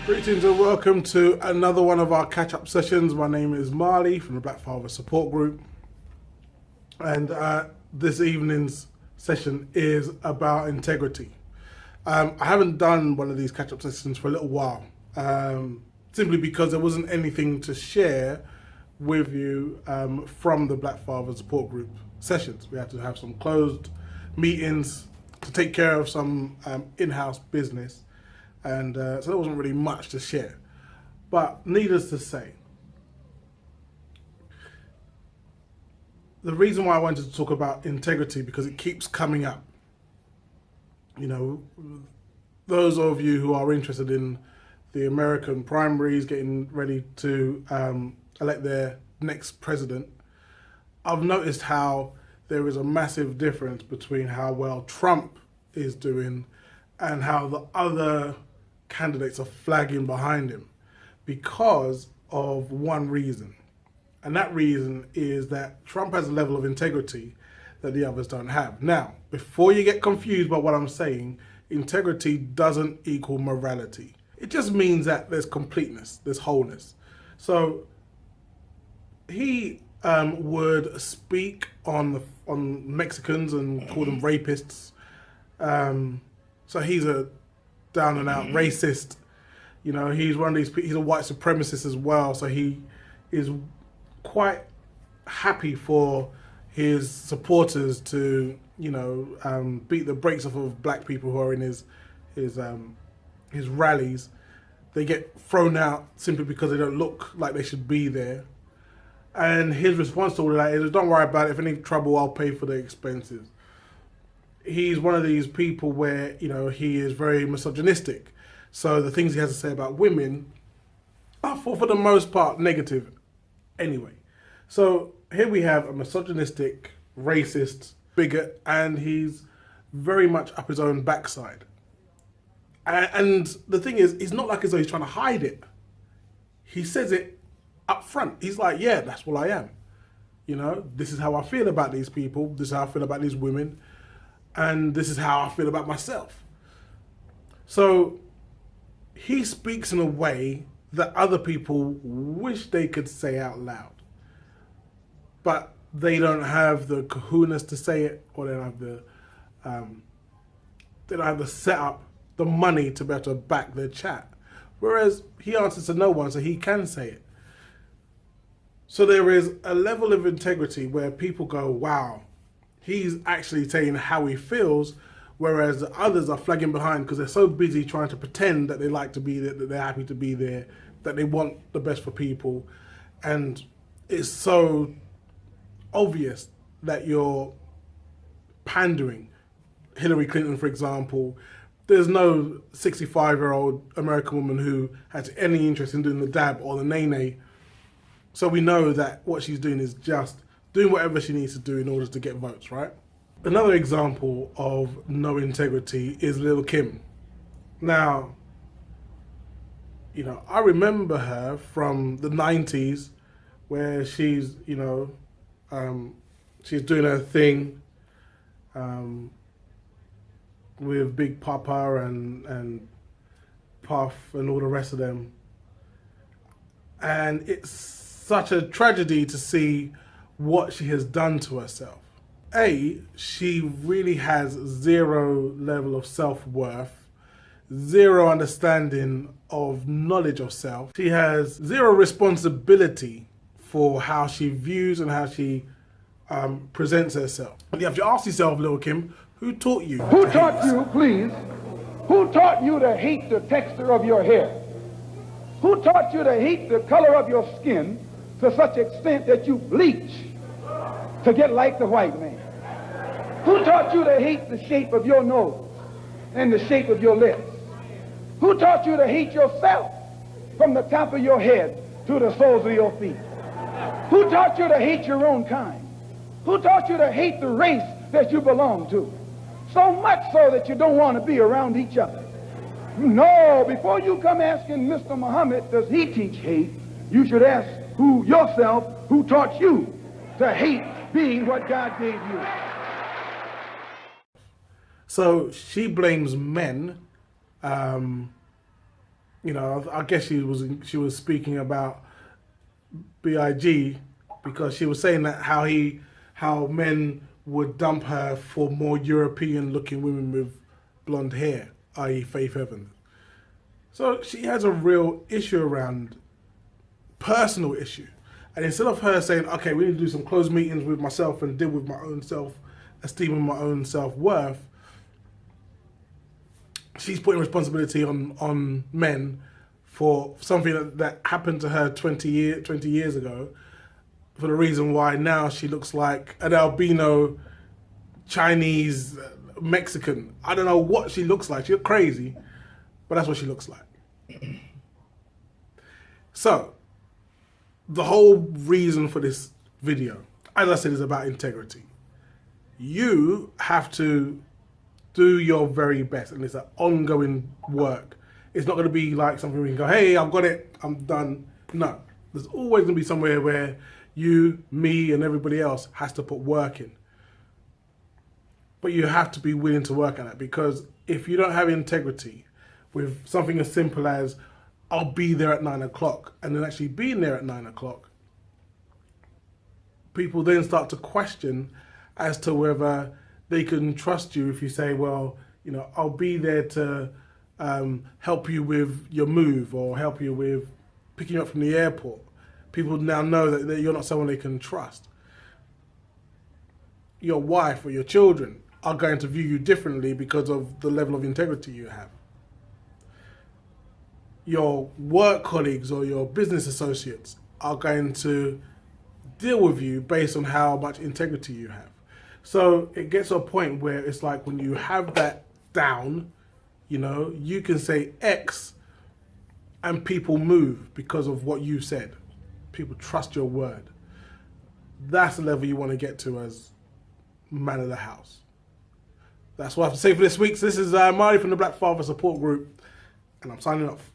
Greetings and welcome to another one of our catch-up sessions. My name is Marley from the Black Father Support Group, and this evening's session is about integrity. I haven't done one of these catch-up sessions for a little while, simply because there wasn't anything to share with you from the Black Father Support Group sessions. We had to have some closed meetings to take care of some in-house business. And so there wasn't really much to share. But needless to say, the reason why I wanted to talk about integrity, because it keeps coming up. You know, those of you who are interested in the American primaries, getting ready to elect their next president, I've noticed how there is a massive difference between how well Trump is doing and how the other candidates are flagging behind him, because of one reason. And that reason is that Trump has a level of integrity that the others don't have. Now, before you get confused by what I'm saying, integrity doesn't equal morality. It just means that there's completeness, there's wholeness. So he would speak on Mexicans and call them rapists. So he's a down and out racist. You know, he's one of these, he's a white supremacist as well. So he is quite happy for his supporters to, you know, beat the brakes off of black people who are in his rallies. They get thrown out simply because they don't look like they should be there. And his response to all of that is, don't worry about it. If any trouble, I'll pay for the expenses. He's one of these people where, you know, he is very misogynistic. So the things he has to say about women are, for the most part, negative anyway. So here we have a misogynistic, racist, bigot, and he's very much up his own backside. And the thing is, it's not like as though he's trying to hide it. He says it up front. He's like, yeah, that's what I am. You know, this is how I feel about these people. This is how I feel about these women. And this is how I feel about myself. So he speaks in a way that other people wish they could say out loud. But they don't have the kahunas to say it, or they don't have the setup, the money to be able to back their chat. Whereas he answers to no one, so he can say it. So there is a level of integrity where people go, wow, he's actually saying how he feels, whereas the others are flagging behind because they're so busy trying to pretend that they like to be there, that they're happy to be there, that they want the best for people. And it's so obvious that you're pandering. Hillary Clinton, for example, there's no 65-year-old American woman who has any interest in doing the dab or the nay-nay. So we know that what she's doing is just doing whatever she needs to do in order to get votes, right? Another example of no integrity is Lil Kim. Now, you know, I remember her from the 90s where she's, you know, she's doing her thing with Big Papa and Puff and all the rest of them. And it's such a tragedy to see what she has done to herself. She really has zero level of self-worth, zero understanding of knowledge of self. She has zero responsibility for how she views and how she presents herself. And you have to ask yourself, Lil Kim, who taught you? Who taught you, please? Who taught you to hate the texture of your hair? Who taught you to hate the color of your skin to such extent that you bleach to get like the white man? Who taught you to hate the shape of your nose and the shape of your lips? Who taught you to hate yourself from the top of your head to the soles of your feet? Who taught you to hate your own kind? Who taught you to hate the race that you belong to? So much so that you don't want to be around each other. No, before you come asking Mr. Muhammad, does he teach hate, you should ask yourself, who taught you to hate being what God gave you? So she blames men, you know, I guess she was speaking about Big because she was saying that how men would dump her for more European looking women with blonde hair, i.e. Faith Evans. So she has a real issue around personal issue. And instead of her saying, okay, we need to do some closed meetings with myself and deal with my own self-esteem and my own self-worth, she's putting responsibility on men for something that happened to her 20 years ago, for the reason why now she looks like an albino Chinese Mexican. I don't know what she looks like. She looks crazy, but that's what she looks like. So, the whole reason for this video, as I said, is about integrity. You have to do your very best, and it's an ongoing work. It's not going to be like something where you can go, hey, I've got it, I'm done. No, there's always going to be somewhere where you, me, and everybody else has to put work in. But you have to be willing to work at it, because if you don't have integrity with something as simple as, I'll be there at 9 o'clock, and then actually being there at 9 o'clock, people then start to question as to whether they can trust you if you say, well, you know, I'll be there to help you with your move or help you with picking you up from the airport. People now know that you're not someone they can trust. Your wife or your children are going to view you differently because of the level of integrity you have. Your work colleagues or your business associates are going to deal with you based on how much integrity you have. So it gets to a point where it's like when you have that down, you know, you can say X and people move because of what you said. People trust your word. That's the level you want to get to as man of the house. That's what I have to say for this week. So this is Marty from the Black Father Support Group, and I'm signing off.